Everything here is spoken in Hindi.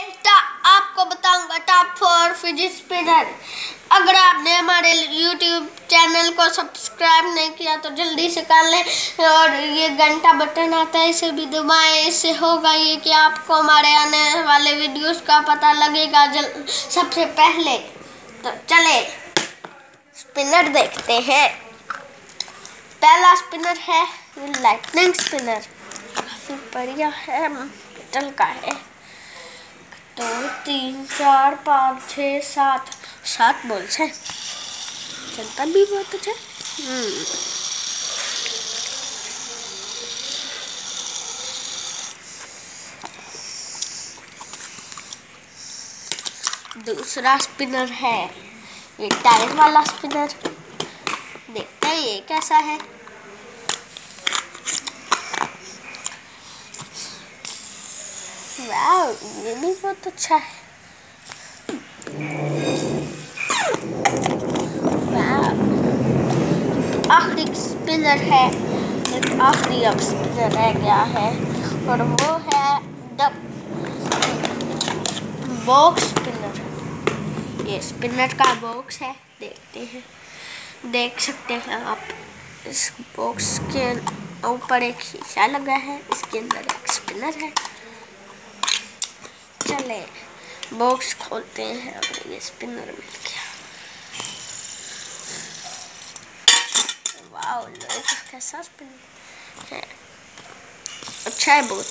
आपको बताऊंगा टॉप 4 फिजिक्स स्पिनर। अगर आपने हमारे YouTube चैनल को सब्सक्राइब नहीं किया तो जल्दी से कर लें और ये घंटा बटन आता है इसे भी दबाएं। इससे होगा ये कि आपको हमारे आने वाले वीडियोस का पता लगेगा सबसे पहले। तो चले स्पिनर देखते हैं। पहला स्पिनर है लाइटनिंग स्पिनर, काफी बढ़िया है, मेटल का है। 2 3 4 5 6 7 बॉल्स है, चलता भी बहुत अच्छा। दूसरा स्पिनर है ये टायर वाला स्पिनर, देखते हैं ये कैसा है। वाह, ये भी बहुत अच्छा है। आखिरी स्पिनर है, आखिरी अब स्पिनर रह गया है और वो है बॉक्स स्पिनर। ये स्पिनर का बॉक्स है, देखते हैं। देख सकते हैं आप, इस बॉक्स के ऊपर एक शीशा लगा है, इसके अंदर एक स्पिनर है। चले बॉक्स खोलते हैं, और ये स्पिनर मिल गया। वाह, कैसा स्पिनर है, अच्छा है बहुत।